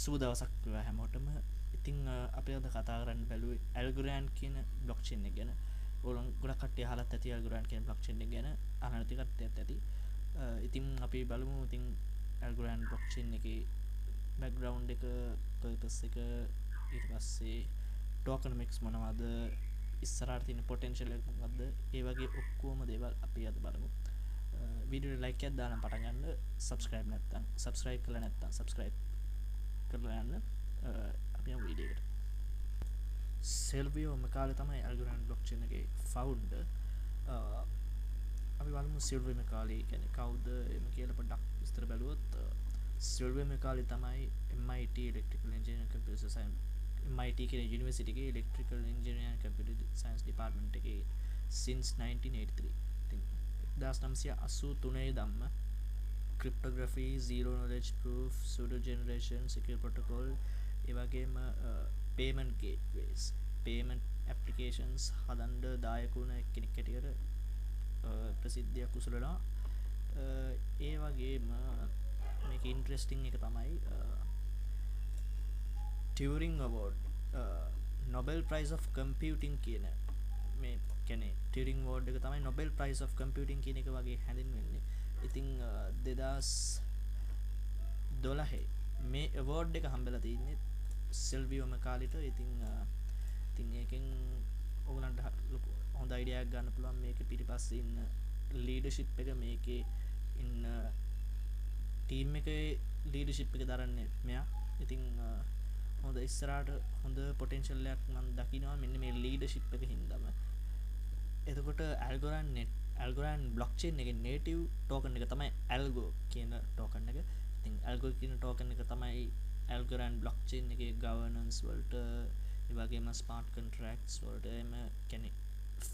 සුබ දවසක් වේවා හැමෝටම. ඉතින් අපි අද කතා කරන්න බැලුවේ ඇල්ගොරිතම් කියන බ්ලොක්චේන් එක ගැන. ඕගොල්ලෝ ගොඩක් කට්ටිය අහලත් ඇති ඇල්ගොරිතම් කියන බ්ලොක්චේන් එක ගැන. අහලා නැති කට්ටියත් ඇති. ඉතින් අපි බලමු ඉතින් ඇල්ගොරිතම් බ්ලොක්චේන් එකේ බෑග්ග්‍රවුන්ඩ් එක, පර්පස් එක, ඊට පස්සේ ටෝකනොමික්ස් මොනවද, ඉස්සරහට තියෙන පොටෙන්ෂල් එක මොකද්ද, ඒ වගේ ඔක්කොම දේවල් අපි අද බලමු. වීඩියෝ ලයික් එකක් දාලා පටන් ගන්න. සබ්ස්ක්‍රයිබ් කරලා නැත්නම් සබ්ස්ක්‍රයිබ් කරලා යන්න. අපි යමු වීඩියෝ එකට. සෙල්වියෝ මකාලේ තමයි ඇල්ගොරිතම් බ්ලොක්චේන් එකේ ෆවුන්ඩර්. අපි බලමු සිල්වියෝ මකාලේ කියන්නේ කවුද එම කියලා පොඩ්ඩක් විස්තර බැලුවොත් සිල්වියෝ මකාලේ තමයි MIT electrical engineering computer science MIT කියන යුනිවර්සිටි එකේ electrical engineering and computer science department එකේ since 1983. ඉතින් 1983 ඉඳන්ම cryptography, zero knowledge proof, pseudo generation, secure protocol, ඒ වගේම payment gateways, payment applications හදන්න දායක වුණ කෙනෙක් හැටියට ප්‍රසිද්ධියක් උසුලනවා. ඒ වගේම මේක ඉන්ට්‍රෙස්ටිං එක තමයි Turing Award, Nobel Prize of Computing කියන මේ කියන්නේ Turing Award එක තමයි Nobel Prize of Computing කියන එක වගේ හැඳින්වෙන්නේ. ඉතින් 2012 මේ award එක හම්බෙලා තින්නේ සිල්වියෝ මකාලිට. ඉතින් ඒකෙන් ඔයගලන්ට හොඳ අයිඩියා එකක් ගන්න පුළුවන් මේකේ පිටිපස්සේ ඉන්න ලීඩර්ෂිප් එක, මේකේ ඉන්න ටීම් එකේ ලීඩර්ෂිප් එක දරන්නේ මෙයා. ඉතින් හොඳ ඉස්සරහට හොඳ පොටෙන්ෂල් එකක් මම දකිනවා මෙන්න මේ ලීඩර්ෂිප් එක හින්දාම. එතකොට ඇල්ගොරිතම් බ්ලොක්චේන් එකේ නේටිව් ටෝකන් එක තමයි ඇල්ගෝ කියන ටෝකන් එක. ඉතින් ඇල්ගෝ කියන ටෝකන් එක තමයි ඇල්ගොරිතම් බ්ලොක්චේන් එකේ ගවර්නන්ස් වලට, ඒ වගේම ස්මාර්ට් කොන්ට්‍රැක්ට්ස් වලට එම කියන්නේ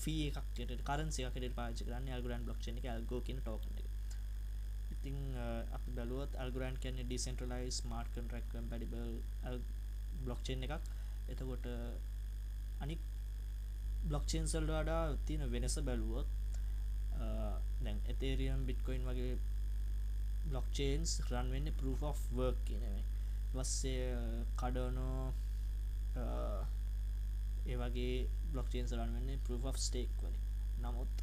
ෆී එකක් විදියට, කරන්සි එකක් විදියට පාවිච්චි කරන්නේ ඇල්ගොරිතම් බ්ලොක්චේන් එකේ ඇල්ගෝ කියන ටෝකන් එක. ඉතින් අපි බලුවොත් ඇල්ගොරිතම් කියන්නේ ඩිසෙන්ට්‍රලයිස්ඩ් ස්මාර්ට් කොන්ට්‍රැක්ට් කම්පැටිබල් බ්ලොක්චේන් එකක්. එතකොට අනික් බ්ලොක්චේන්ස් වලට වඩා තියෙන වෙනස බැලුවොත් දැන් එතේරියම්, බිට්කොයින් වගේ බ්ලොක්චේන්ස් රන් වෙන්නේ proof of work කියන එකයි. ඊට පස්සේ කඩනෝ ඒ වගේ බ්ලොක්චේන්ස් රන් වෙන්නේ proof of stake වලින්. නමුත්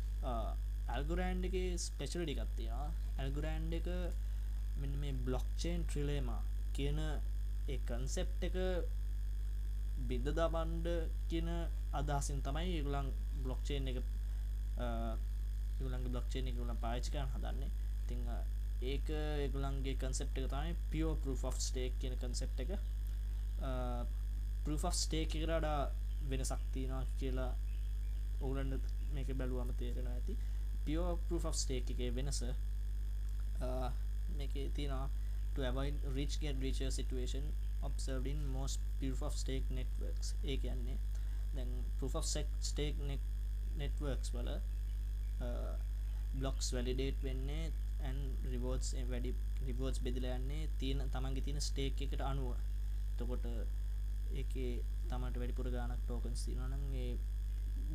ඇල්ගොරිතම් එකේ ස්පෙෂලිටි එකක් තියෙනවා. ඇල්ගොරිතම් එක මෙන්න මේ බ්ලොක්චේන් ට්‍රිලෙමා කියන ඒ concept එක බිඳ දමන්න කියන අදහසින් තමයි ඒගොල්ලන් බ්ලොක්චේන් එක ඒගොල්ලන්ගේ බ්ලොක්චේන් එක ඒගොල්ලන් පාවිච්චි කරන්න හදන්නේ. ඉතින් ඒක ඒගොල්ලන්ගේ concept එක තමයි pure proof of stake කියන concept එක. proof of stake එකට වඩා වෙනසක් තියෙනවා කියලා ඕගොල්ලන්ට මේක බැලුවම තේරෙනවා ඇති. pure proof of stake එකේ වෙනස මේකේ තියෙනවා to avoid rich get richer situation observed in most proof of stake networks. ඒ කියන්නේ දැන් proof of stake networks වල blocks validate වෙන්නේ and rewards බෙදලා යන්නේ තමන්ගේ තියෙන stake එකට අනුව. එතකොට ඒකේ තමන්ට වැඩිපුර ගාණක් tokens තියෙනවා නම් ඒ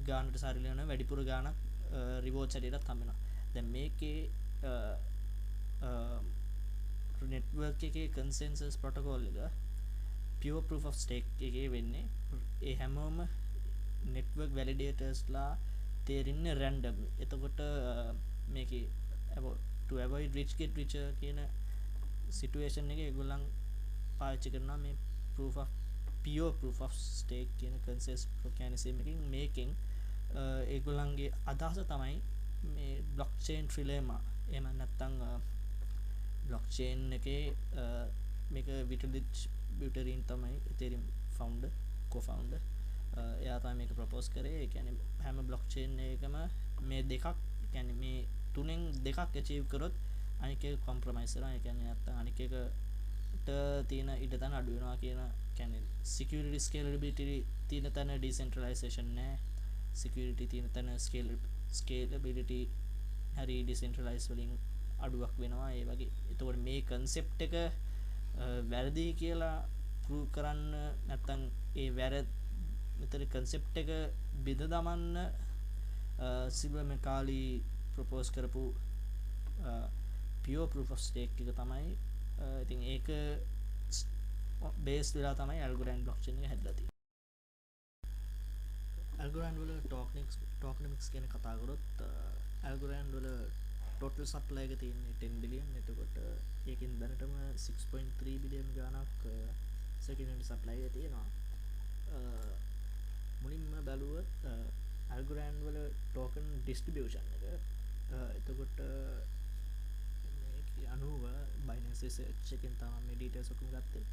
ගාණට සරිලන වැඩිපුර ගාණක් rewards හැටියට හම්බෙනවා. දැන් මේකේ network එකේ consensus protocol එක pure proof of stake එකේ වෙන්නේ ඒ හැමෝම network validators ලා තේරෙන්නේ randomly. එතකොට මේකේ to avoid rich get richer කියන situation එකේ ඒගොල්ලන් පාවිච්චි කරනවා මේ pure proof of stake කියන consensus mechanism එකකින්. මේකෙන් ඒගොල්ලන්ගේ අදහස තමයි මේ blockchain trilemma එහෙම නැත්නම් blockchain එකේ මේක විටලිච් බියුටරින් තමයි ethereum co-founder එයා තමයි මේක ප්‍රොපෝස් කරේ. ඒ කියන්නේ හැම blockchain එකකම මේ දෙකක් කියන්නේ මේ තුනෙන් දෙකක් achieve කරොත් අනික එක compromise කරනවා. ඒ කියන්නේ නැත්නම් අනික එකට තියෙන ඉඩ තන අඩු වෙනවා කියන කියන්නේ security scalability තියෙන තැන decentralization නැහැ, security තියෙන තැන scalability හරි decentralized වලින් අඩුවක් වෙනවා. ඒ වගේ. එතකොට මේ concept එක වැරදි කියලා prove කරන්න නැත්නම් ඒ මෙතන concept එක බෙද දමන්න සිල්වියෝ මකාලි propose කරපු pure proof of stake එක තමයි. ඉතින් ඒක බේස් වෙලා තමයි ඇල්ගොරෑන් බ්ලොක්චේන් එක හැදලා තියෙන්නේ. ඇල්ගොරෑන් වල ටෝකනමික්ස් ගැන කතා කරොත් ඇල්ගොරෑන් වල ටෝටල් සප්ලයි එක තියෙන්නේ 10 බිලියන්. එතකොට ඒකෙන් දැනටම 6.3 බිලියන් ගාණක් සෙකන්ඩරි සප්ලයි එක තියෙනවා. මුලින්ම බැලුවොත් ඇල්ගොරෑන් වල ටෝකන් ඩිස්ට්‍රිබියුෂන් එක එතකොට මේකේ 90 බයිනන්ස් රිසර්ච් එකෙන් තමයි මේ ඩීටේල්ස් ඔක්කොම ගත්තේ.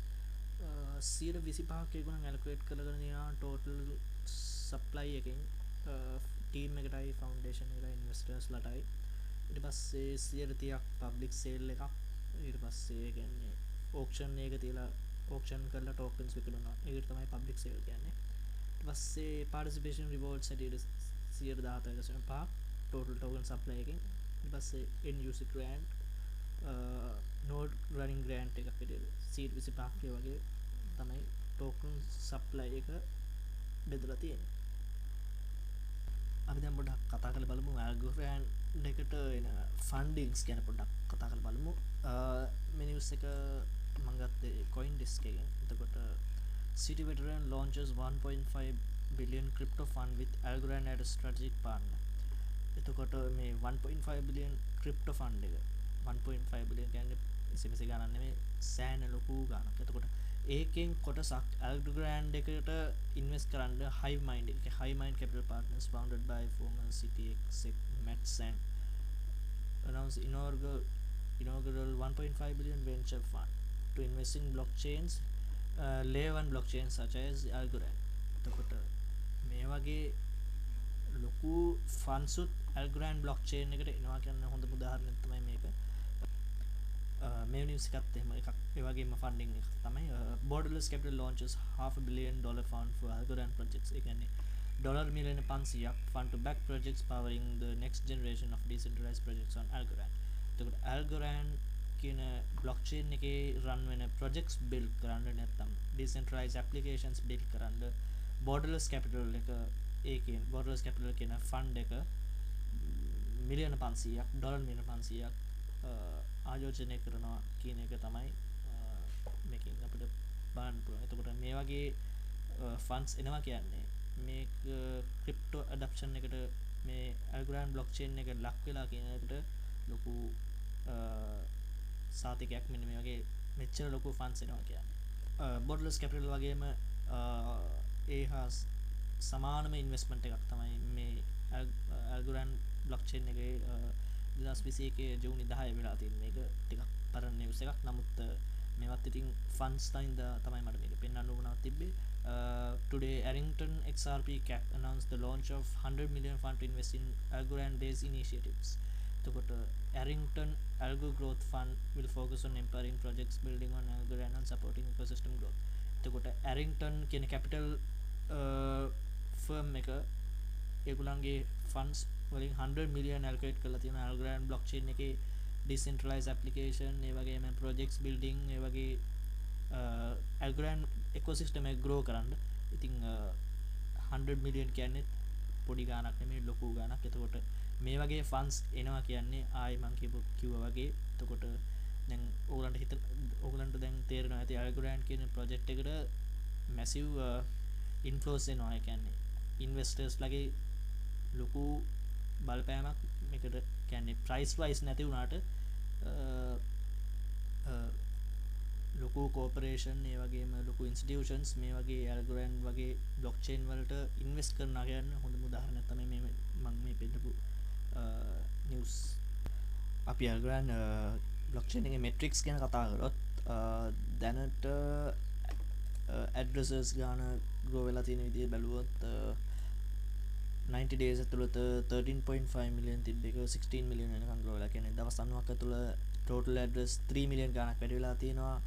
125ක් ඒගොල්ලන් ඇලොකේට් කරගෙන තියෙනවා ටෝටල් සප්ලයි එකෙන් ටීම් එකටයි ෆවුන්ඩේෂන් එකටයි ඉන්වෙස්ටර්ස්ලටයි. ඊට පස්සේ 130ක් පබ්ලික් සේල් එකක්. ඊට පස්සේ ඒ කියන්නේ ඕක්ෂන් එක තියලා ඕක්ෂන් කරලා ටෝකන්ස් විකුණනවා. ඒකට තමයි පබ්ලික් සේල් කියන්නේ. ඊට පස්සේ පාර්ටිසිපේෂන් රිවෝඩ්ස් හැටියට 117.5 ටෝටල් ටෝකන් සප්ලයි එකෙන්. ඊට පස්සේ end user grant නෝඩ් රනින් ග්‍රෑන්ට් එකක් විදිහට 125 වගේ තමයි ටෝකන් සප්ලයි එක බෙදලා තියෙන්නේ. අපි දැන් පොඩ්ඩක් කතා කරලා බලමු ඇල්ගොරෑන් එකට එන ෆන්ඩින්ග්ස් ගැන පොඩ්ඩක් කතා කරලා බලමු. මේ නිවුස් එක මම ගත්තේ CoinDesk එකෙන්. එතකොට City Veteran launches 1.5 billion crypto fund with Algorand as a strategic partner. එතකොට මේ 1.5 billion crypto fund එක 1.5 billion කියන්නේ ඉසිමිසි ගණන් නෙමෙයි සෑහෙන ලොකු ගණනක්. එතකොට ඒකෙන් කොටසක් Algorand එකට ඉන්වෙස්ට් කරන්න Hivemind එක. Hivemind Capital Partners founded by former City exec Matt Sang announced inaugural 1.5 billion venture fund to invest in blockchains, layer 1 blockchains such as Algorand. එතකොට මේ වගේ ලොකු ෆන්ඩ්ස් උත් Algorand blockchain එකට එනවා කියන හොඳම උදාහරණයක් තමයි මේක. මේ නිවුස් එකත් එහෙම එකක් ඒ වගේම ෆන්ඩින් එකක් තමයි. Borderless Capital launches $500 million fund for Algorand projects. ඒ කියන්නේ ඩොලර් මිලියන 500ක් fund to back projects powering the next generation of decentralized projects on Algorand. එතකොට Algorand කියන blockchain එකේ run වෙන projects build කරන්න නැත්නම් decentralized applications build කරන්න Borderless Capital එක ඒකෙන් Borderless Capital කියන fund එක මිලියන 500ක් ඩොලර් මිලියන 500ක් ආයෝජනය කරනවා කියන එක තමයි මේකෙන් අපිට බලන්න පුළුවන්. එතකොට මේ වගේ ෆන්ඩ්ස් එනවා කියන්නේ මේ ක්‍රිප්ටෝ ඇඩොප්ෂන් එකට මේ Algorand blockchain එක ලක් වෙලා කියන එකට ලොකු සාතිකයක් මෙන්න මේ වගේ මෙච්චර ලොකු ෆන්ඩ්ස් එනවා කියන්නේ. Borderless Capital වගේම ඒ හා සමානම ඉන්වෙස්ට්මන්ට් එකක් තමයි මේ Algorand blockchain එකේ 2021 ජූනි 10 වෙලා තියෙන මේක ටිකක් පරණ නිවුස් එකක්. නමුත් මේවත් ඉතින් ෆන්ඩ්ස් තමයි මට මේක පෙන්වන්න උවමනාවක් තිබ්බේ. Today Arrington XRP Cap announced the launch of 100 million fund to invest in Algorand based initiatives. එතකොට Arrington Algo Growth Fund will focus on empowering projects building on Algorand and supporting ecosystem growth. එතකොට Arrington කියන capital firm එක ඒගොල්ලන්ගේ funds වලින් 100 million allocate කරලා තියෙනවා Algorand blockchain එකේ decentralized application ඒ වගේම projects building ඒ වගේ Algorand ecosystem එක grow කරන්න. ඉතින් 100 million කියන්නේ පොඩි ගාණක් නෙමෙයි ලොකු ගාණක්. එතකොට මේ වගේ funds එනවා කියන්නේ ආයි මං කිව්වා වගේ. එතකොට දැන් ඕගලන්ට දැන් තේරෙනවා ඇති Algorand කියන project එකට massive inflows එනවා. ඒ කියන්නේ investors ලගේ ලොකු බලපෑමක් මේකට කියන්නේ price wise නැති වුණාට ලොකු corporation ඒ වගේම ලොකු institutions මේ වගේ Algorand වගේ blockchain වලට invest කරනවා කියන්නේ හොඳම උදාහරණයක් තමයි මේ මම මේ පෙන්නපු news. අපි Algorand blockchain එකේ metrics ගැන කතා කරොත් දැනට addresses ගාන grow වෙලා තියෙන විදිහ බැලුවොත් 90 days ඇතුළත 13.5 million තිබ්බ එක 16 million වෙනකන් grow වෙලා කියන්නේ දවස් 90ක් ඇතුළත total address 3 million ගාණක් වැඩි වෙලා තියෙනවා.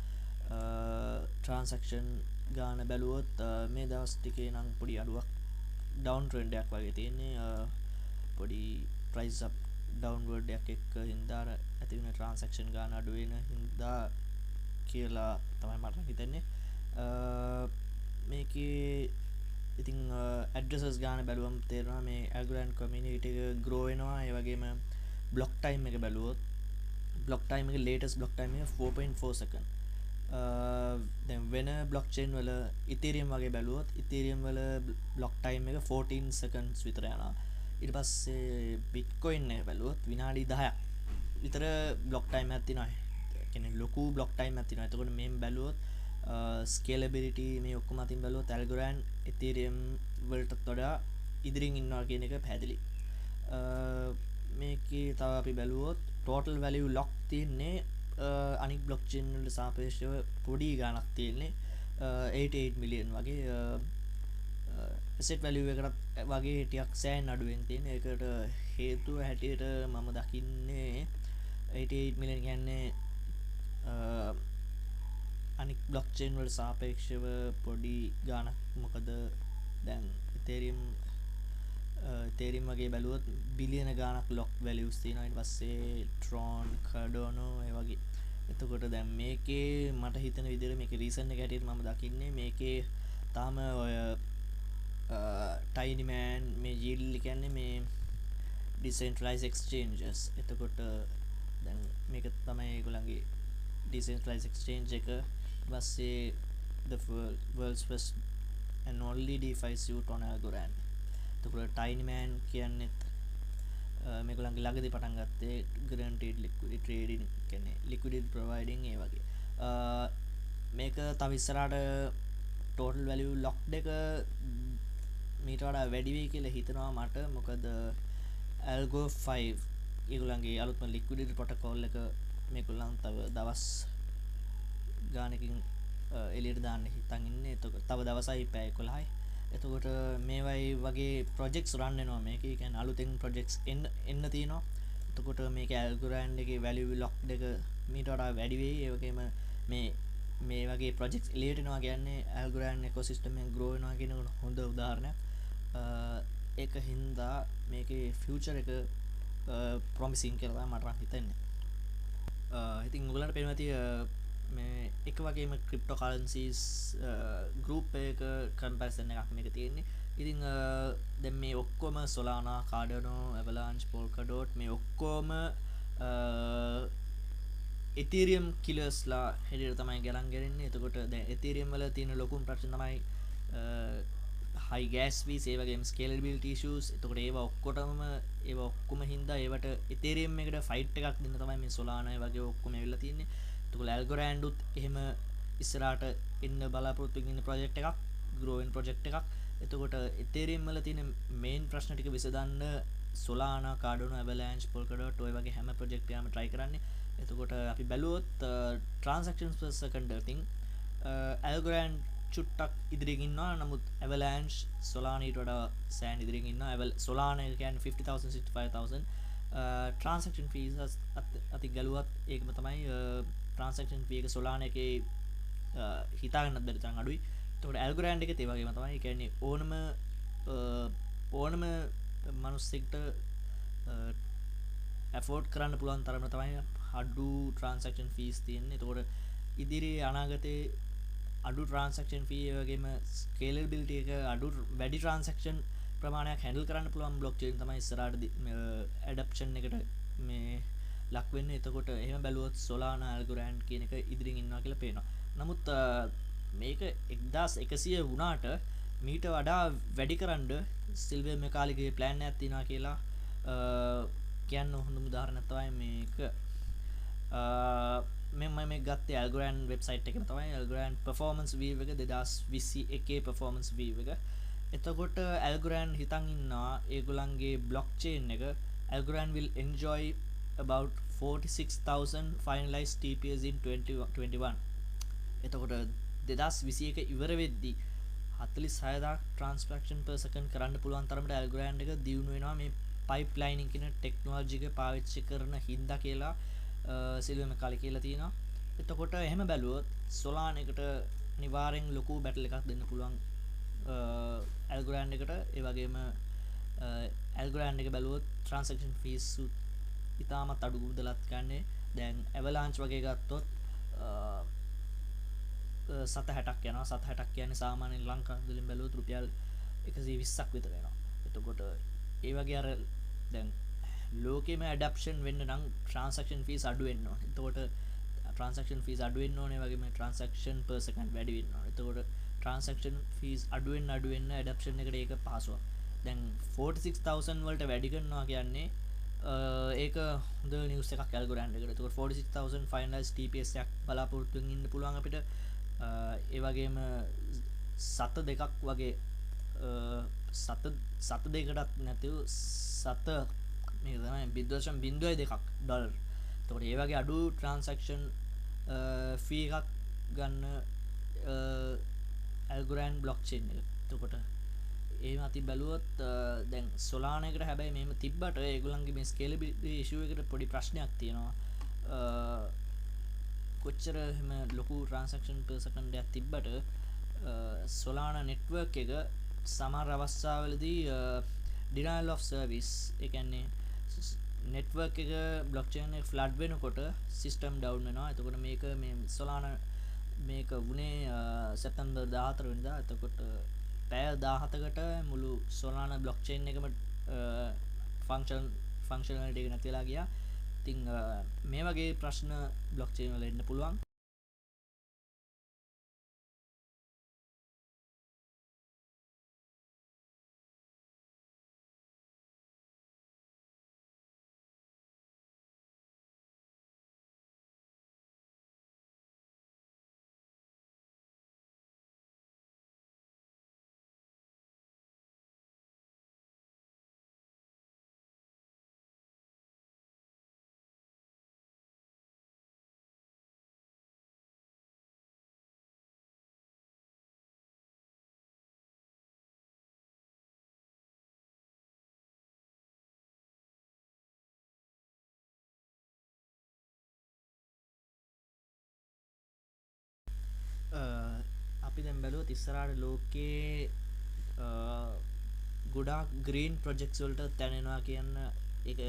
transaction ගාන බැලුවොත් මේ දවස් ටිකේ නම් පොඩි අඩුවක් down trend එකක් වගේ තියෙන්නේ. පොඩි price up downward එකක් එක්ක හින්දා ඇති වෙන transaction ගාන අඩු වෙන හින්දා කියලා තමයි මට හිතෙන්නේ. මේකේ ඉතින් addresses ගාන බැලුවම තේරෙනවා මේ Algorand community එක grow වෙනවා. ඒ වගේම block time එක බැලුවොත් block time එක latest block time එක 4.4 second. දැන් වෙන බ්ලොක්්චේන් වල ඉතේරියම් වගේ බැලුවොත් ඉතේරියම් වල බ්ලොක් ටයිම් එක 14 සකන්ස් විතර යනවා. ඊට පස්සේ බිට්කොයින් එක බැලුවොත් විනාඩි 10ක් විතර බ්ලොක් ටයිම් එකක් තියෙනවා. ඒ කියන්නේ ලොකු බ්ලොක් ටයිම් එකක් තියෙනවා. එතකොට මෙහෙම බැලුවොත් ස්කේලබිලිටි මේ ඔක්කොම අතින් බැලුවොත් ඇල්ගොරෑන්ඩ් ඉතේරියම් වලටත් වඩා ඉදිරියෙන් ඉන්නවා කියන එක පැහැදිලි. මේකේ තව අපි බැලුවොත් ටෝටල් වැලියු ලොක් තියෙන්නේ අනික් බ්ලොක්්චේන් වලට සාපේක්ෂව පොඩි ගාණක් තියෙන්නේ 88 මිලියන් වගේ. ඇසෙට් වැලියු එකටත් වගේ ටිකක් සෑහෙන අඩුවෙන් තියෙන. ඒකට හේතුව හැටියට මම දකින්නේ 88 මිලියන් කියන්නේ අනික් බ්ලොක්්චේන් වලට සාපේක්ෂව පොඩි ගාණක්. මොකද දැන් තේරීම් වගේ බැලුවොත් බිලියන ගාණක් ලොක් වැලියුස් තියෙනවා. ඊට පස්සේ ට්‍රෝන් කාඩෝනෝ ඒ වගේ. එතකොට දැන් මේකේ මට හිතෙන විදිහට මේකේ රීසන් එක හැටියට මම දකින්නේ මේකේ තාම ඔය ටයිනි මෑන් මේ ජීඩල් කියන්නේ මේ ඩිසෙන්ට්‍රලයිස් එක්ස්චේන්ජස්. එතකොට දැන් මේක තමයි ඒගොල්ලන්ගේ ඩිසෙන්ට්‍රලයිස් එක්ස්චේන්ජ් එක. ඊට පස්සේ the world's first and only DeFi suite on Algorand. එතකොට ටයිනි මෑන් කියන්නේත් මේගොල්ලන්ගේ ළඟදී පටන් ගත්තේ guaranteed liquidity trading කියන්නේ liquidity providing ඒ වගේ. මේක තව ඉස්සරහට total value locked එක මීට වඩා වැඩි වෙයි කියලා හිතනවා මට. මොකද Algo 5 ඒගොල්ලන්ගේ අලුත්ම liquidity protocol එක මේගොල්ලන් තව දවස් ගානකින් එළියට දාන්න හිතන් ඉන්නේ. එතකොට තව දවසයි පැය 11යි. එතකොට මේවයි වගේ ප්‍රොජෙක්ට්ස් රන් වෙනවා මේකේ. ඒ කියන්නේ අලුතෙන් ප්‍රොජෙක්ට්ස් එන්න තියෙනවා. එතකොට මේකේ ඇල්ගොරෑන්ඩ් එකේ වැලියු ලොක්ඩ් එක මීට වඩා වැඩි වෙයි. ඒ වගේම මේ වගේ ප්‍රොජෙක්ට්ස් එළියට එනවා කියන්නේ ඇල්ගොරෑන්ඩ් ඉකෝසිස්ටම් එක ග්‍රෝ වෙනවා කියන එක හොඳ උදාහරණයක්. ඒක හින්දා මේකේ ෆියුචර් එක ප්‍රොමිසිං කියලා මට හිතෙන්නේ. ඉතින් ඔයගලන්ට පේනවා ඇති මේ එක වගේම ක්‍රිප්ටෝ කරන්සිස් ගෲප් එක කම්පැරිසන් එකක් මේක තියෙන්නේ. ඉතින් දැන් මේ ඔක්කොම Solana, Cardano, Avalanche, Polkadot මේ ඔක්කොම Ethereum killersලා හැටියට තමයි ගණන් ගන්නේ. එතකොට දැන් Ethereum වල තියෙන ලොකුම ප්‍රශ්න තමයි high gas fees, ඒ වගේම scalability issues. එතකොට ඒවා ඔක්කොම හින්දා ඒවට Ethereum එකට ෆයිට් එකක් දෙන්න තමයි මේ Solana ඒ වගේ ඔක්කොම ඇවිල්ලා තියෙන්නේ. එතකොට Algorand උත් එහෙම ඉස්සරහට එන්න බලාපොරොත්තු වෙන ප්‍රොජෙක්ට් එකක්, growing project එකක්. එතකොට Ethereum වල තියෙන main ප්‍රශ්න ටික විසඳන්න Solana, Cardano, Avalanche, Polkadot ඔය වගේ හැම project එකම try කරන්නේ. එතකොට අපි බැලුවොත් transactions per second thing Algorand චුට්ටක් ඉදිරියෙන් ඉන්නවා. නමුත් Avalanche, Solana ඊට වඩා සෑහෙන ඉදිරියෙන් ඉන්නවා. Solana කියන්නේ 50,000 65,000 transaction fees අති ගලුවත් ඒකම තමයි transaction fee එක Solana එකේ හිතාගන්නත් බැරි තරම් අඩුයි. එතකොට Algorand එකේ ඒ වගේම තමයි. ඒ කියන්නේ ඕනම මනුස්සෙක්ට afford කරන්න පුළුවන් තරම තමයි අඩු transaction fees තියෙන්නේ. එතකොට ඉදිරියේ අනාගතේ අඩු transaction fee ඒ වගේම scalability එක අඩු වැඩි transaction ප්‍රමාණයක් handle කරන්න පුළුවන් blockchain තමයි ඉස්සරහට adoption එකට මේ ලක් වෙන්නේ. එතකොට එහෙම බැලුවොත් Solana, Algorand කියන එක ඉදිරියෙන් ඉන්නවා කියලා පේනවා. නමුත් මේක 1100 වුණාට මීට වඩා වැඩි කරන්න සිල්වර් මෙකාලිගේ plan එකක් තියෙනවා කියලා කියන්න හොඳම උදාහරණයක් තමයි මේක. මම මේ ගත්තේ Algorand website එකේ තමයි. Algorand performance view එක 2021 performance view එක. එතකොට Algorand හිතන් ඉන්නවා ඒගොල්ලන්ගේ blockchain එක Algorand will enjoy about 46,000 finalized TPS in 2021. එතකොට 2021 ඉවර වෙද්දී 46000 transaction per second කරන්න පුළුවන් තරමට Algorand එක දියුණු වෙනවා මේ pipelining කියන technology එක පාවිච්චි කරන හින්දා කියලා සිල්වර් මෙකාලි කියලා තියෙනවා. එතකොට එහෙම බැලුවොත් Solana එකට අනිවාර්යෙන් ලොකු බැටල් එකක් දෙන්න පුළුවන් Algorand එකට. ඒ වගේම Algorand එක බැලුවොත් transaction fees ඉතාමත් අඩු මුදලක් ගන්නේ. දැන් Avalanche වගේ ගත්තොත් 760ක් යනවා. 760ක් කියන්නේ සාමාන්‍යයෙන් ලංකා මුදලින් බැලුවොත් රුපියල් 120ක් විතර වෙනවා. එතකොට ඒ වගේ අර දැන් ලෝකෙම ඇඩප්ෂන් වෙන්න නම් transaction fees අඩු වෙන්න ඕනේ. එතකොට ට්‍රන්සක්ෂන් ෆීස් අඩුවෙන් ඕනේ වගේම ට්‍රන්සක්ෂන් per second වැඩි වෙන්න ඕනේ. එතකොට ට්‍රන්සක්ෂන් ෆීස් අඩුවෙන් ඇඩප්ෂන් එකට ඒක පහසුවක්. දැන් 46000 වලට වැඩි කරනවා කියන්නේ ඒක හොඳ නිවුස් එකක් ඇල්ගොරෑන්ඩ් එකට. එතකොට 46000 finalized TPS එකක් බලාපොරොත්තුෙන් ඉන්න පුළුවන් අපිට. ඒ වගේම සත දෙකක් වගේ සත දෙකටත් නැතිව සත මේ තමයි බිද්දෝෂම් බින්දුවයි දෙකක් ඩොලර්. එතකොට ඒ වගේ අඩු ට්‍රාන්සැක්ෂන් ෆී එකක් ගන්න ඇල්ගොරෑන්ඩ් බ්ලොක්චේන් එක. එතකොට එහෙම අති බැලුවොත් දැන් සොලානා එකට හැබැයි මෙහෙම තිබ්බට ඒගොල්ලන්ගේ මේ ස්කේලබිලිටි ඉෂුව එකට පොඩි ප්‍රශ්නයක් තියෙනවා. කොච්චර එහෙම ලොකු ට්‍රාන්සැක්ෂන් per second එකක් තිබ්බට සොලානා නෙට්වර්ක් එක සමහර අවස්ථාවලදී denial of service ඒ කියන්නේ නෙට්වර්ක් එක බ්ලොක්චේන් එක ෆ්ලඩ් වෙනකොට සිස්ටම් ඩවුන් වෙනවා. එතකොට මේක මේ සොලානා මේක වුණේ සැප්තැම්බර් 14 වෙනිදා. එතකොට පැය 17කට මුළු සොලානා බ්ලොක්චේන් එකම ෆන්ක්ෂනලිටි එක නැති වෙලා ගියා. ඉතින් මේ වගේ ප්‍රශ්න බ්ලොක්චේන් වල එන්න පුළුවන්. අපි දැන් බැලුවොත් ඉස්සරහට ලෝකේ ගොඩාක් ග්‍රීන් ප්‍රොජෙක්ට්ස් වලට තැනෙනවා කියන්න ඒක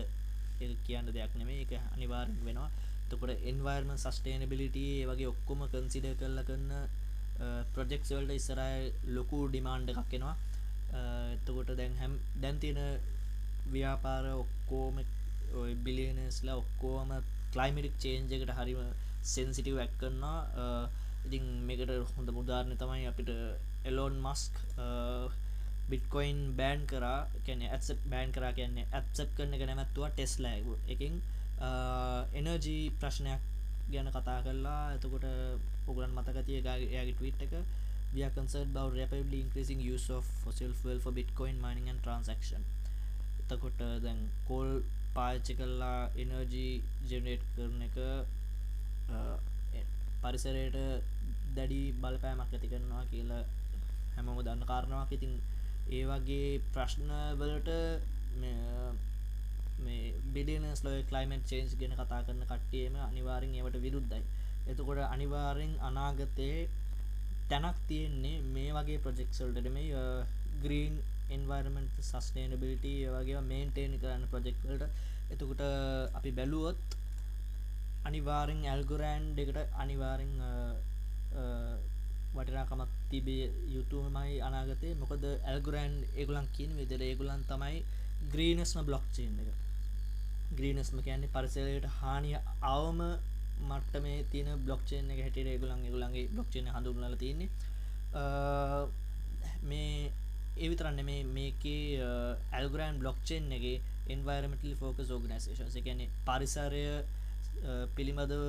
කියන්න දෙයක් නෙමෙයි. ඒක අනිවාර්යෙන් වෙනවා. එතකොට එන්වයරන්මන්ට් සස්ටේනබිලිටි ඒ වගේ ඔක්කොම කන්සිඩර් කරලා කරන ප්‍රොජෙක්ට්ස් වලට ඉස්සරහ ලොකු ඩිමාන්ඩ් එකක් එනවා. එතකොට දැන් තියෙන ව්‍යාපාර ඔක්කොම ඔය බිලියනර්ස්ලා ඔක්කොම ක්ලයිමැටික් චේන්ජ් එකට හරිම සෙන්සිටිව් ඇක්ට් කරනවා. ඉතින් මේකට හොඳ උදාහරණය තමයි අපිට එලෝන් මස්ක් බිට්කොයින් බෑන් කරා. කියන්නේ ඇක්සෙප්ට් බෑන් කරා කියන්නේ ඇක්සෙප්ට් කරන එක නැවැත්තුවා ටෙස්ලා එකකින් එනර්ජි ප්‍රශ්නයක් ගැන කතා කරලා. එතකොට ඔයගලන් මතක තිය එයාගේ ට්වීට් එක we are concerned about rapidly increasing use of fossil fuel for bitcoin mining and transaction. එතකොට දැන් කෝල් පාවිච්චි කරලා එනර්ජි ජෙනරේට් කරන එක පරිසරයට දැඩි බලපෑමක් ඇති කරනවා කියලා හැමෝම දන්න කාරණාවක්. ඉතින් ඒ වගේ ප්‍රශ්න වලට මේ බිලියනර්ස් ලෝ ක්ලයිමේට් චේන්ජ් ගැන කතා කරන කට්ටියම අනිවාර්යෙන් ඒවට විරුද්ධයි. එතකොට අනිවාර්යෙන් අනාගතයේ තැනක් තියෙන්නේ මේ වගේ ප්‍රොජෙක්ට්ස් වලට නෙමෙයි green environment sustainability ඒ වගේ මේන්ටේන් කරන්න ප්‍රොජෙක්ට් වලට. එතකොට අපි බැලුවොත් අනිවාර්යෙන් ඇල්ගොරෑන්ඩ් එකට අනිවාර්යෙන් වටිනාකමක් තිබිය යුතුමයි අනාගතේ. මොකද ඇල්ගොරෑන්ඩ් ඒගොල්ලන් කියන විදිහට ඒගොල්ලන් තමයි ග්‍රීනස්ම බ්ලොක්චේන් එක. ග්‍රීනස්ම කියන්නේ පරිසරයට හානිය අවම මට්ටමේ තියෙන බ්ලොක්චේන් එක හැටියට ඒගොල්ලන්ගේ බ්ලොක්චේන් එක හඳුන්වලා තියෙන්නේ. මේ ඒ විතරක් නෙමෙයි මේකේ ඇල්ගොරෑන්ඩ් බ්ලොක්චේන් එකේ environmentally focused organizations ඒ කියන්නේ පරිසරය පිළිබඳව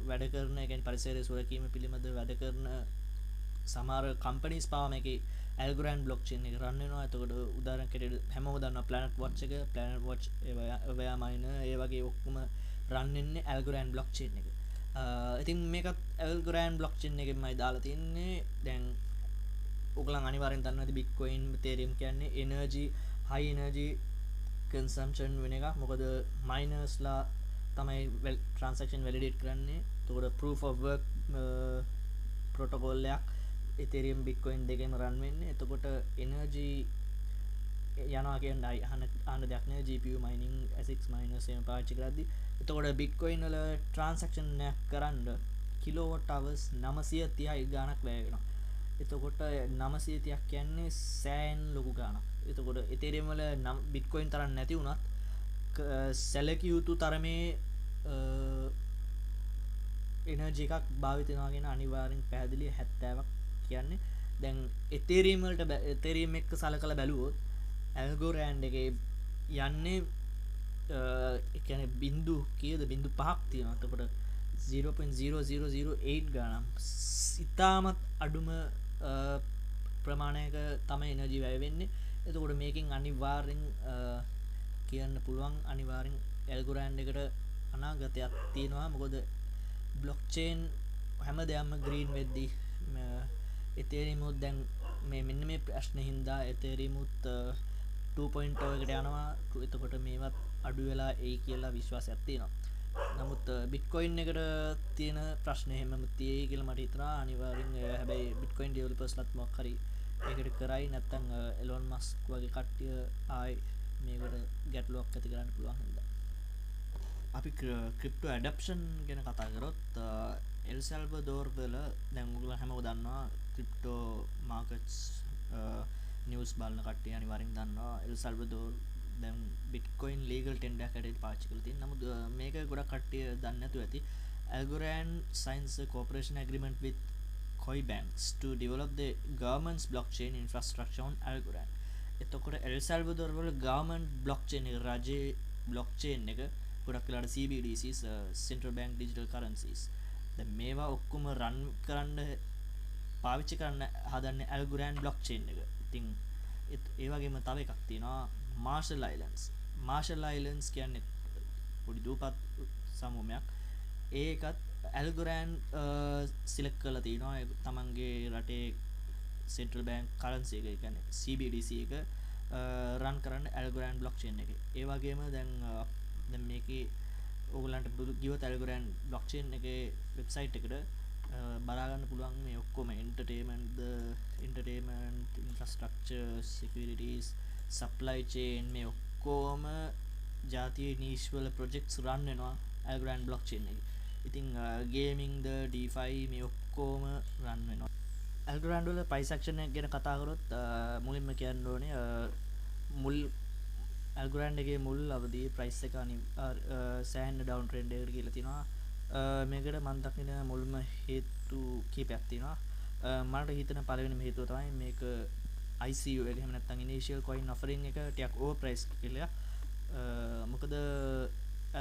වැඩ කරන ඒ කියන්නේ පරිසරය සුරකීම පිළිබඳව වැඩ කරන සමහර කම්පනීස් පාව මේකේ ඇල්ගොරෑන්ඩ් බ්ලොක්චේන් එක රන් වෙනවා. එතකොට උදාහරණයක් හැටියට හැමෝම දන්නවා ප්ලැනට් වොච් එක, ප්ලැනට් වොච් එවයා මයිනර් ඒ වගේ ඔක්කොම රන් වෙන්නේ ඇල්ගොරෑන්ඩ් බ්ලොක්චේන් එක. ඉතින් මේකත් ඇල්ගොරෑන්ඩ් බ්ලොක්චේන් එකෙන්මයි දාලා තින්නේ. දැන් ඔයගලන් අනිවාර්යෙන් දන්නවා ඇති බිට්කොයින් ඉතේරියම් කියන්නේ එනර්ජි හයි එනර්ජි කන්සම්ප්ෂන් වෙන එකක්. මොකද මයිනර්ස්ලා තමයි ට්‍රාන්සැක්ෂන් වැලිඩේට් කරන්නේ. එතකොට proof of work ප්‍රොටෝකෝල් එකක් ඉතේරියම් බිට්කොයින් දෙකේම රන් වෙන්නේ. එතකොට එනර්ජි යනවා කියන්නේ අහන දෙයක් නෑ. GPU mining ASIC miners එහෙම පාවිච්චි කරද්දි එතකොට බිට්කොයින් වල ට්‍රාන්සැක්ෂන් එකක් කරන්න කිලෝවොට් hours 930යි ගාණක් වැය වෙනවා. එතකොට 930ක් කියන්නේ සෑහෙන ලොකු ගාණක්. එතකොට ඉතේරියම් වල බිට්කොයින් තරම් නැති වුණත් සැලකිය යුතු තරමේ එනර්ජි එකක් භාවිතනවාගෙන අනිවාර්යෙන් පැහැදිලි 70ක් කියන්නේ දැන් එතේරීම් වලට එතේරීම් එක්ක සලකලා බැලුවොත් ඇල්ගෝරෑන්ඩ් එකේ යන්නේ එකන බින්දු කියද බින්දු පහක් තියෙන අතකොට 0.0008 ගනම් ඉතාමත් අඩුම ප්‍රමාණයක තම එනජි වැය වෙන්නේ එතකොට මේකින් අනිවාර්යෙන් කියන්න පුළුවන් අනිවාරෙන් ඇල්ගුරෑන්් එකට අනාගතයක් තියෙනවා මොකොද බ්ලොක්්චේන් හැම දෙයක්ම ග්‍රීන් වෙද්දී එතේරීමුත් දැන් මේ මෙන්න මේ ප්‍රශ්න හින්දා එතේරීමුත් 2.0 එකට යනවා එතකොට මේවත් අඩු වෙලා ඒ කියලා විශ්වාසයක් තියෙනවා නමුත් බිට්කොයින් එකට තියෙන ප්‍රශ්න එහෙමම තියෙයි කියලා මට හිතෙනවා අනිවාර්යෙන් හැබැයි බිට්කොයින් ඩෙවලොපර්ස්ලත් මොකක් හරි ඒකට කරයි නැත්නම් එලොන් මස්ක් වගේ කට්ටිය ආයි මේකට ගැටලුවක් ඇති කරන්න පුළුවන් හින්දා අපි ක්‍රිප්ටෝ ඇඩප්ෂන් ගැන කතා කරොත් එල් සල්වදෝර් වල දැන් ඔයගොල්ලෝ හැමෝම දන්නවා ක්‍රිප්ටෝ මාකට්ස් නිවුස් බලන කට්ටිය අනිවාර්යෙන් දන්නවා එල් සල්වදෝර් දැන් බිට්කොයින් ලීගල් ටෙන්ඩර් එකක් හැටියට පාවිච්චි කරලා තියෙනවා. නමුත් මේක ගොඩක් කට්ටිය දන්නේ නැතුව ඇති. Algorand signs a cooperation agreement with Koi banks to develop the government's blockchain infrastructure on Algorand. එතකොට එල් සල්වදෝර් වල government blockchain එක රජයේ blockchain එක ගොඩක් වෙලාට CBDCs central bank digital currencies. දැන් මේවා ඔක්කොම රන් කරන්න පාවිච්චි කරන්න හදන්නේ Algorand blockchain එක. ඉතින් ඒ වගේම තව එකක් තියෙනවා Marshall Islands. Marshall Islands කියන්නේ පොඩි දූපත් සමූහයක්. ඒකත් Algorand සිලෙක්ට් කරලා තිනවා තමන්ගේ රටේ central bank currency එක කියන්නේ CBDC එක රන් කරන්න Algorand blockchain එකේ. ඒ වගේම දැන් මේකේ ඕගලන්ට ගියොත් Algorand blockchain එකේ වෙබ්සයිට් එකට බලා ගන්න පුළුවන් මේ ඔක්කොම entertainment infrastructure securities supply chain මේ ඔක්කොම ජාතිය niche වල projects run වෙනවා Algorand blockchain එකේ. ඉතින් gaming ද DeFi මේ ඔක්කොම run වෙනවා. Algorand වල price action එක ගැන කතා කරොත් මුලින්ම කියන්න ඕනේ මුල් Algorand එකේ මුල් අවදී price එක සෑහෙන down trend එකකට ගිහලා තිනවා. මේකට මම දකින මුල්ම හේතු කීපයක් තියෙනවා. මට හිතෙන පළවෙනිම හේතුව තමයි මේක ICO එක එහෙම නැත්නම් initial coin offering එක ටිකක් overpriced කියලා. මොකද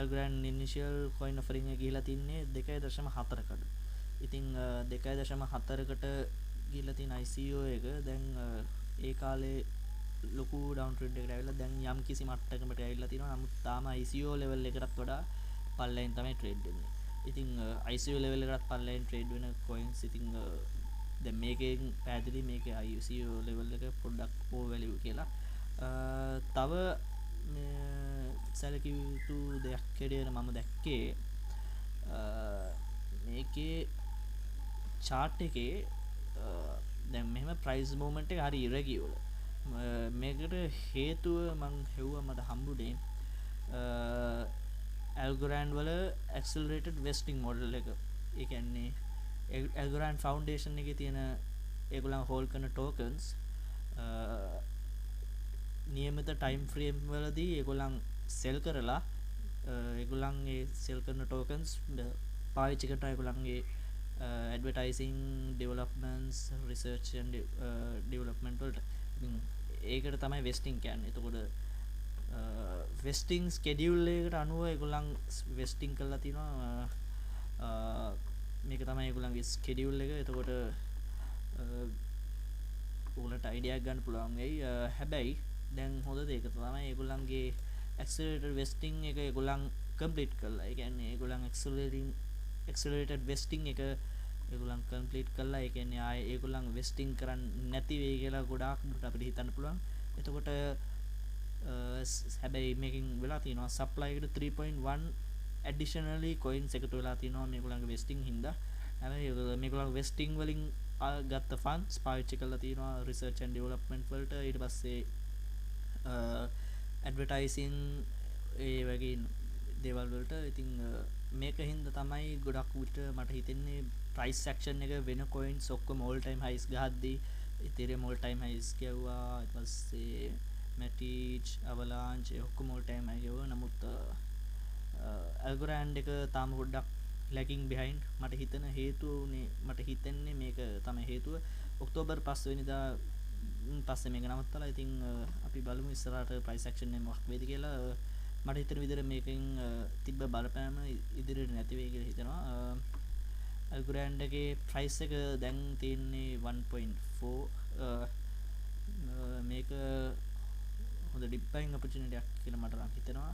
Algorand initial coin offering එක ගිහිලා තින්නේ 2.4කට. ඉතින් 2.4කට ගිහිලා තියෙන ICO එක දැන් ඒ කාලේ ලොකු ඩවුන් ට්‍රෙන්ඩ් එකකට ඇවිල්ලා දැන් යම් කිසි මට්ටමකට ඇවිල්ලා තියෙනවා. නමුත් තාම ICO level එකටත් වඩා පල්ලෙන් තමයි ට්‍රේඩ් වෙන්නේ. ඉතින් ICO level එකටත් පල්ලෙන් ට්‍රේඩ් වෙන coins ඉතින් දැන් මේකෙන් පැහැදිලි මේකේ ICO level එක පොඩ්ඩක් over value කියලා. තව සැලකිය යුතු දෙයක් හැටියට මම දැක්කේ මේකේ chart එකේ දැන් මෙහෙම price movement එක හරි irregular. මේකට හේතුව මං හෙව්වා මට හම්බුනේ Algorand වල accelerated vesting model එක. ඒ කියන්නේ Algorand Foundation එකේ තියෙන ඒගොල්ලන් hold කරන tokens නියමිත time frame වලදී ඒගොල්ලන් sell කරලා ඒගොල්ලන්ගේ sell කරන tokens පාවිච්චි කරලා ඒගොල්ලන්ගේ advertising developments research and development වලට. ඉතින් ඒකට තමයි vesting කියන්නේ. එතකොට vesting schedule එකට අනුව ඒගොල්ලන් vesting කරලා තිනවා. මේක තමයි ඒගොල්ලන්ගේ schedule එක. එතකොට ඔයගොල්ලන්ට idea එකක් ගන්න පුළුවන් වෙයි. හැබැයි දැන් හොඳ දෙයක තමයි ඒගොල්ලන්ගේ accelerated vesting එක ඒගොල්ලන් complete කරලා. ඒ කියන්නේ ඒගොල්ලන් accelerated vesting එක ඒගොල්ලන් complete කරලා. ඒ කියන්නේ ආයේ ඒගොල්ලන් vesting කරන්නේ නැති වෙයි කියලා ගොඩාක් දුරට අපිට හිතන්න පුළුවන්. එතකොට හැබැයි මේකෙන් වෙලා තියෙනවා supply එකට 3.1 additionally coins එකතු වෙලා තියෙනවා මේගොල්ලන්ගේ vesting හින්දා. හැබැයි මේගොල්ලන් vesting වලින් ගත්ත funds පාවිච්චි කරලා තියෙනවා research and development වලට. ඊට පස්සේ advertising ඒ වගේ දේවල් වලට. ඉතින් මේක හින්දා තමයි ගොඩක් විට මට හිතෙන්නේ price action එක වෙන coins ඔක්කොම all time highs ගහද්දී Ethereum all time highs කියුවා. ඊට පස්සේ Matic Avalanche ඔක්කොම all time high කියුවා. නමුත් Algorand එක තාම පොඩ්ඩක් ලැගින් බිහයින්ඩ් මට හිතන හේතුනේ මට හිතෙන්නේ මේක තමයි හේතුව ඔක්තෝබර් 5 වෙනිදා පස්සේ මේක නවත්තලා ඉතින් අපි බලමු ඉස්සරහට ප්‍රයිස් ඇක්ෂන් එක මොකක් වෙයිද කියලා මට හිතෙන විදිහට මේකෙන් තිබ්බ බලපෑම ඉදිරියට නැති වෙයි කියලා හිතනවා Algorand එකේ ප්‍රයිස් එක දැන් තියෙන්නේ 1.4 මේක හොඳ ඩිප් බයින් ඔපචුනිටි එකක් කියලා මට නම් හිතෙනවා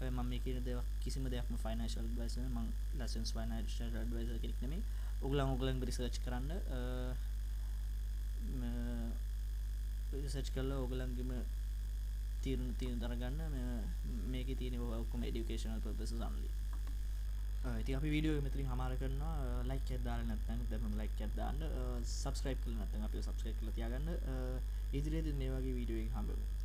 මම මේ කියන දේ කිසිම දෙයක්ම ෆයිනෑන්ෂල් ඇඩ්වයිස් නෙමෙයි මම ලයිසන්ස් ෆයිනෑන්ෂල් ඇඩ්වයිසර් කෙනෙක් නෙමෙයි ඔයගොල්ලන්ගේ රිසර්ච් කරන්න රිසර්ච් කරලා ඔයගොල්ලන්ගේම තීරණ දරගන්න මේකේ තියෙන ඔක්කොම এডুকেෂනල් පර්පසස් only ඉතින් අපි වීඩියෝ එක මෙතනින් හමාර කරනවා ලයික් එකක් දාලා නැත්නම් දැන්ම ලයික් එකක් දාන්න සබ්ස්ක්‍රයිබ් කරලා නැත්නම් අපිව සබ්ස්ක්‍රයිබ් කරලා තියාගන්න ඉදිරියේදී මේ වගේ වීඩියෝ එකක් හම්බ වෙනවා